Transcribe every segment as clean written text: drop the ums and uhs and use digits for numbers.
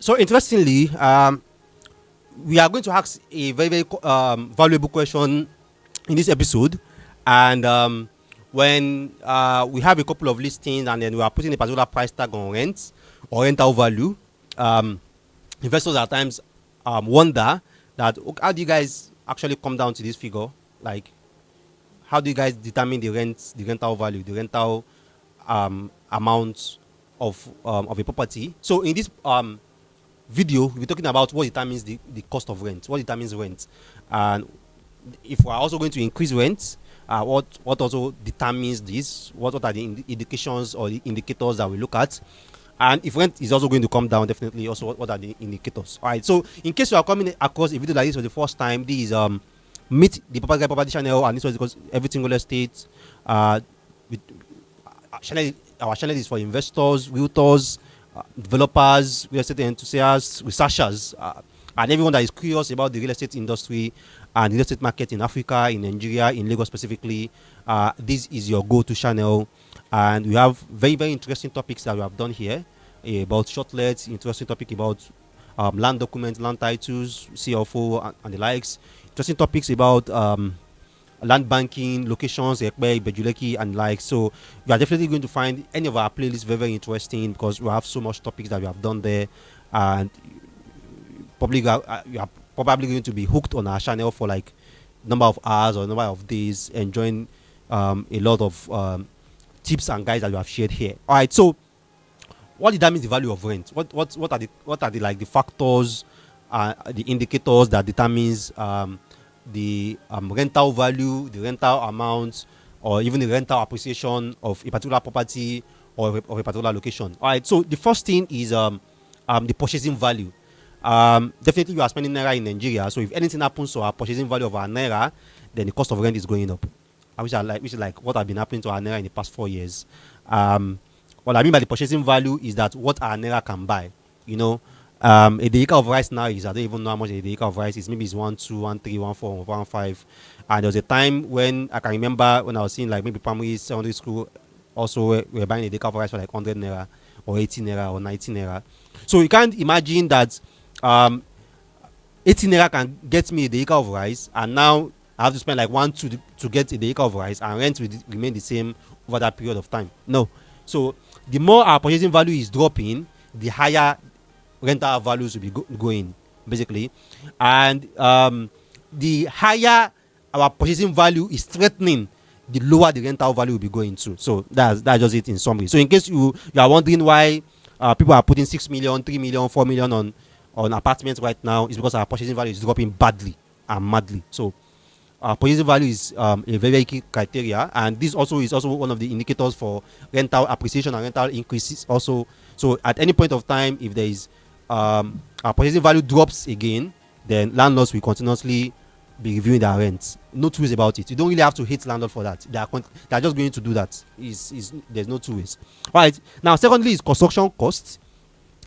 So interestingly, we are going to ask a very valuable question in this episode, and when we have a couple of listings and then we are putting a particular price tag on rent or rental value, um, investors at times wonder that, okay, how do you guys actually come down to this figure? Like, how do you guys determine the rent, the rental value, the rental amount of a property? So in this video, we'll be talking about what determines the cost of rent, what determines rent, and if we're also going to increase rent, what also determines this, what are the indications or the indicators that we look at, and if rent is also going to come down, definitely also what are the indicators. All right, so in case you are coming across a video like this for the first time, this is meet the Papa Guy Property channel, and this was because everything real estate. With, our channel is for investors, realtors, developers, real estate enthusiasts, researchers, and everyone that is curious about the real estate industry and real estate market in Africa, in Nigeria, in Lagos specifically. This is your go-to channel, and we have very interesting topics that we have done here about shortlets, interesting topic about land documents, land titles, CFO, and the likes. Interesting topics about land banking, locations, Ekpe, Bejuleki, and like. So you are definitely going to find any of our playlists very interesting because we have so much topics that we have done there, and probably you are probably going to be hooked on our channel for like number of hours or number of days, enjoying a lot of tips and guides that we have shared here. All right, so what determines the value of rent? What are the like the factors, the indicators that determines the rental value, the rental amount, or even the rental appreciation of a particular property or a particular location? All right, so the first thing is the purchasing value. Definitely we are spending naira in Nigeria, so if anything happens to our purchasing value of our naira, then the cost of rent is going up. Which is like what have been happening to our naira in the past 4 years. What I mean by the purchasing value is that what our naira can buy. You know, a acre of rice now is, I don't even know how much a acre of rice is. Maybe it's 1, 2, 1, 3, 1, 4, 1, 5. And there was a time when I can remember when I was seeing like maybe primary, secondary school, also we were buying a acre of rice for like 100 naira or 80 naira or 90 naira. So you can't imagine that 80 naira can get me the acre of rice, and now I have to spend like 1, 2 to get the acre of rice, and rent will remain the same over that period of time. No. So the more our purchasing value is dropping, the higher rental values will be going, basically. And the higher our purchasing value is threatening, the lower the rental value will be going to. So that's just it in summary. So in case you are wondering why people are putting 6 million, 3 million, 4 million on apartments right now, is because our purchasing value is dropping badly and madly. So purchasing value is a very key criteria, and this also is also one of the indicators for rental appreciation and rental increases also. So at any point of time, if there is our purchasing value drops again, then landlords will continuously be reviewing their rents. No two ways about it. You don't really have to hate landlord for that. They are just going to do that. There's no two ways. All right. Now, secondly, is construction costs,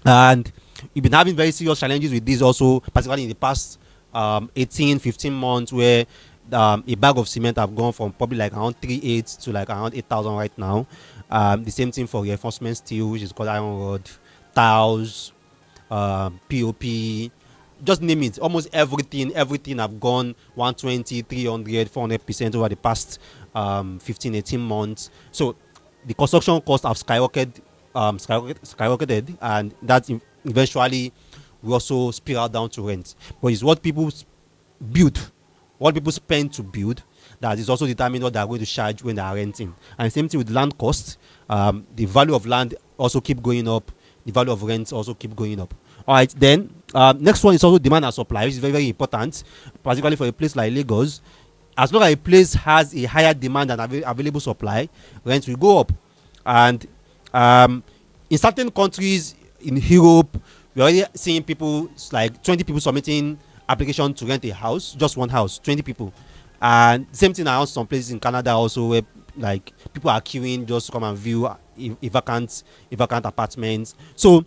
and we've been having very serious challenges with this also, particularly in the past 18-15 months, where a bag of cement have gone from probably like around 3,800 to like around 8,000 right now. The same thing for reinforcement steel, which is called iron rod, tiles, POP, just name it. Almost everything have gone 120, 300, 400% over the past 15-18 months. So the construction costs have skyrocketed, and that eventually will also spiral down to rent. But it's what people build, what people spend to build, that is also determined what they are going to charge when they are renting. And same thing with land costs. The value of land also keep going up. The value of rents also keep going up. All right, then next one is also demand and supply, which is very important, particularly for a place like Lagos. As long as a place has a higher demand than available supply, rents will go up. And in certain countries in Europe, we're already seeing people like 20 people submitting application to rent a house, just one house, 20 people. And same thing around some places in Canada also, where like people are queuing just to come and view a vacant apartments. So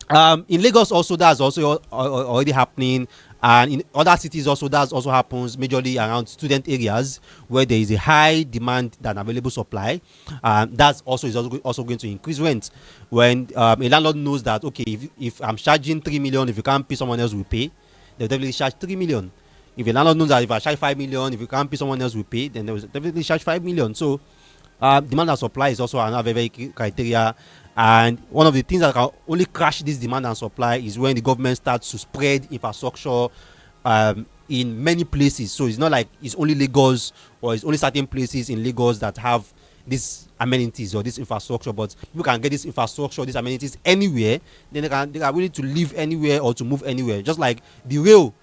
in Lagos also, that's also already happening, And in other cities also, that also happens majorly around student areas where there is a high demand than available supply. That's also also going to increase rent. When a landlord knows that, okay, if I'm charging 3 million, if you can't pay, someone else will pay, they'll definitely charge 3 million. If a landlord knows that if I charge 5 million, if you can't pay, someone else will pay, then they will definitely charge 5 million. So demand and supply is also another very key criteria. And one of the things that can only crash this demand and supply is when the government starts to spread infrastructure in many places. So it's not like it's only Lagos or it's only certain places in Lagos that have these amenities or this infrastructure, but people can get this infrastructure, these amenities anywhere. Then they are willing to live anywhere or to move anywhere. Just like the rail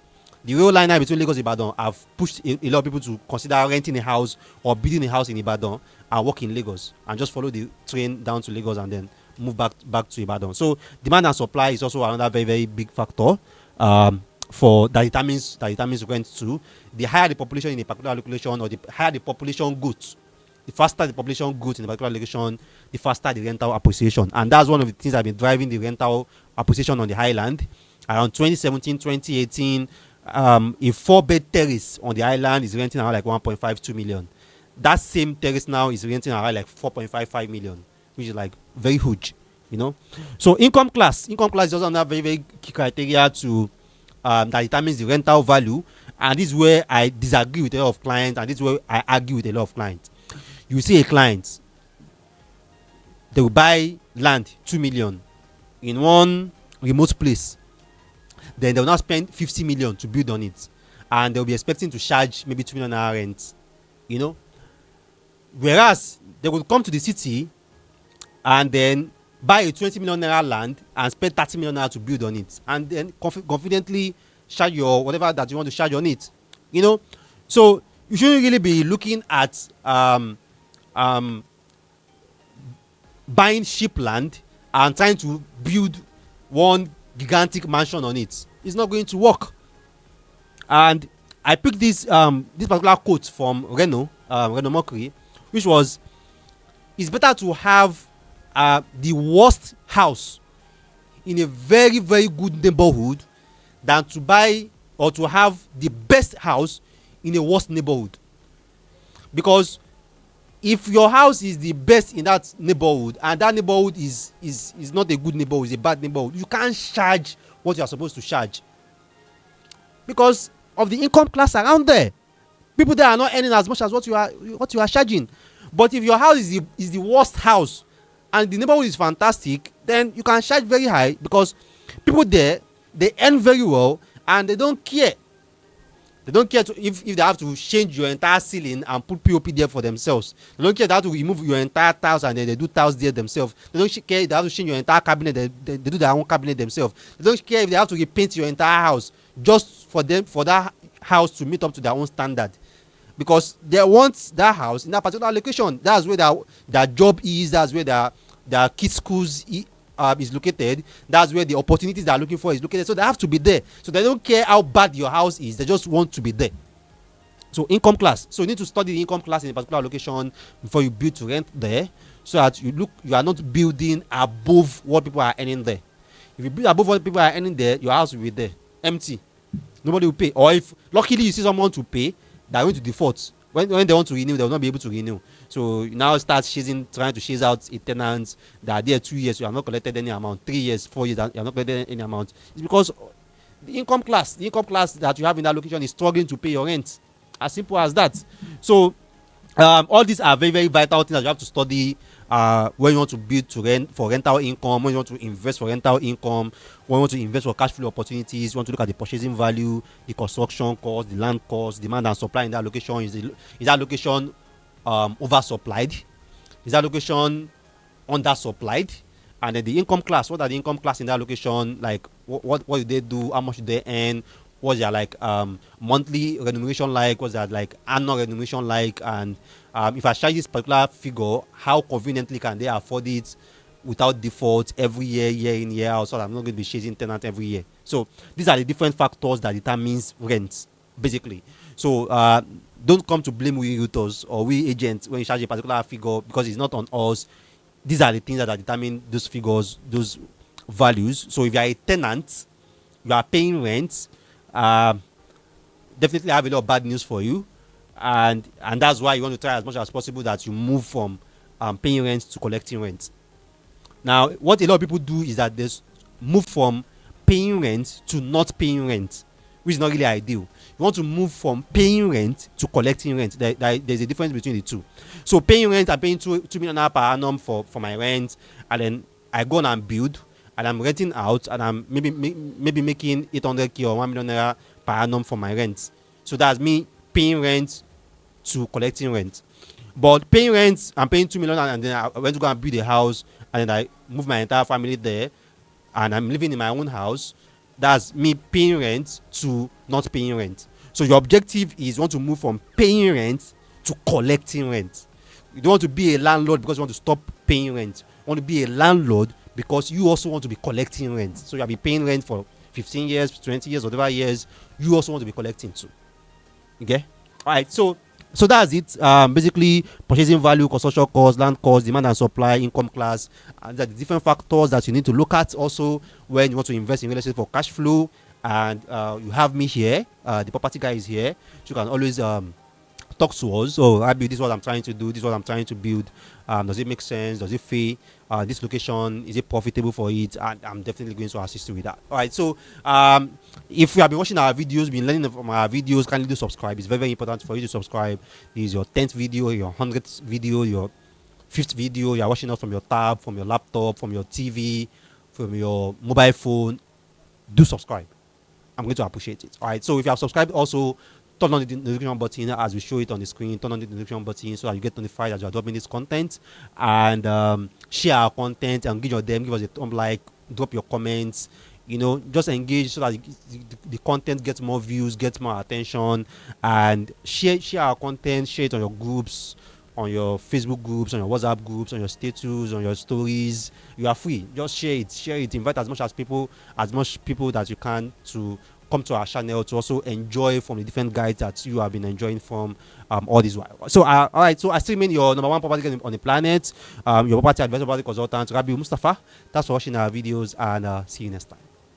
liner between Lagos and Ibadan have pushed a lot of people to consider renting a house or building a house in Ibadan and work in Lagos and just follow the train down to Lagos and then move back to Ibadan. So demand and supply is also another very, very big factor for that determines rent too. The higher the population in a particular location, or the higher the population growth, the faster the population growth in a particular location, the faster the rental appreciation. And that's one of the things that have been driving the rental appreciation on the highland. Around 2017, 2018, a 4-bed terrace on the island is renting around like 1.52 million. That same terrace now is renting around like 4.55 million, which is like very huge, you know. So income class is also another very, very key criteria to that determines the rental value. And this is where I disagree with a lot of clients, and this is where I argue with a lot of clients. You see a client, they will buy land 2 million in one remote place, then they will now spend 50 million to build on it, and they'll be expecting to charge maybe 2 million naira rent, you know. Whereas they will come to the city and then buy a 20 million naira land and spend 30 million naira to build on it, and then confidently charge your whatever that you want to charge on it, you know. So you shouldn't really be looking at buying cheap land and trying to build one gigantic mansion on it. It's not going to work. And I picked this particular quote from Reno Mockery, which was, it's better to have the worst house in a very, very good neighborhood than to buy or to have the best house in a worst neighborhood. Because if your house is the best in that neighborhood and that neighborhood is not a good neighborhood, it's a bad neighborhood, you can't charge what you are supposed to charge because of the income class around there. People there are not earning as much as what you are charging. But if your house is the worst house and the neighborhood is fantastic, then you can charge very high because people there, they earn very well and they don't care. They don't care if they have to change your entire ceiling and put POP there for themselves. They don't care if they have to remove your entire tiles and then they do tiles there themselves. They don't care if they have to change your entire cabinet. They do their own cabinet themselves. They don't care if they have to repaint your entire house just for that house to meet up to their own standard. Because they want that house in that particular location. That's where their job is. That's where their kids' schools is located. That's where the opportunities they are looking for is located. So they have to be there. So they don't care how bad your house is. They just want to be there. So income class. So you need to study the income class in a particular location before you build to rent there, so that you are not building above what people are earning there. If you build above what people are earning there, your house will be there empty. Nobody will pay. Or if luckily you see someone to pay, they are going to default. When they want to renew, they will not be able to renew. So you now start trying to chase out a tenant that are there 2 years, you have not collected any amount, 3 years, 4 years, you have not collected any amount. It's because the income class that you have in that location is struggling to pay your rent. As simple as that. So all these are very, very vital things that you have to study when you want to build to rent for rental income, when you want to invest for rental income, when you want to invest for cash flow opportunities, you want to look at the purchasing value, the construction cost, the land cost, demand and supply in that location. Is that location oversupplied? Is that location undersupplied? And then the income class. What are the income class in that location? Like what do they do? How much do they earn? What's their like monthly remuneration like? What's their like annual remuneration like? And if I charge this particular figure, how conveniently can they afford it without default every year, year in, year out, so that I'm not going to be chasing tenant every year? So these are the different factors that determines rent, basically. So don't come to blame we realtors or we agents when you charge a particular figure, because it's not on us. These are the things that determine those figures, those values. So if you are a tenant, you are paying rent, um, definitely have a lot of bad news for you, and that's why you want to try as much as possible that you move from paying rent to collecting rent. Now, what a lot of people do is that they move from paying rent to not paying rent, which is not really ideal. You want to move from paying rent to collecting rent. There's a difference between the two. So paying rent, I'm paying 2 million naira per annum for my rent, and then I go on and build, and I'm renting out, and I'm maybe making 800k or 1 million naira per annum for my rent. So that's me paying rent to collecting rent. But paying rent, I'm paying 2 million, and then I went to go and build a house, and then I move my entire family there, and I'm living in my own house. That's me paying rent to not paying rent. So your objective is you want to move from paying rent to collecting rent. You don't want to be a landlord because you want to stop paying rent. You want to be a landlord because you also want to be collecting rent. So you have been paying rent for 15 years, 20 years, whatever years. You also want to be collecting too. Okay? All right. So that's it. Basically, purchasing value, construction cost, land cost, demand and supply, income class, and the different factors that you need to look at also when you want to invest in real estate for cash flow. And you have me here, the property guy is here. So you can always talk to us. So this is what I'm trying to do. This is what I'm trying to build. Does it make sense? Does it fit? This location, is it profitable for it? And I'm definitely going to assist you with that. All right. So if you have been watching our videos, been learning from our videos, kindly do subscribe. It's very, very important for you to subscribe. This is your 10th video, your 100th video, your 5th video. You are watching us from your tab, from your laptop, from your TV, from your mobile phone. Do subscribe. I'm going to appreciate it. All right. So if you have subscribed, also turn on the notification button as we show it on the screen. Turn on the notification button so that you get notified that you are dropping this content, and share our content and give us a thumb like, drop your comments. Just engage so that the content gets more views, gets more attention, and share our content. Share it on your groups, on your Facebook groups, on your WhatsApp groups, on your status, on your stories. You are free. Just share it. Invite as much people that you can to come to our channel to also enjoy from the different guides that you have been enjoying from all this while. So all right, so I still remain your number one property on the planet, your property advisor, property consultant, Rabi Mustafa. Thanks for watching our videos, and see you next time.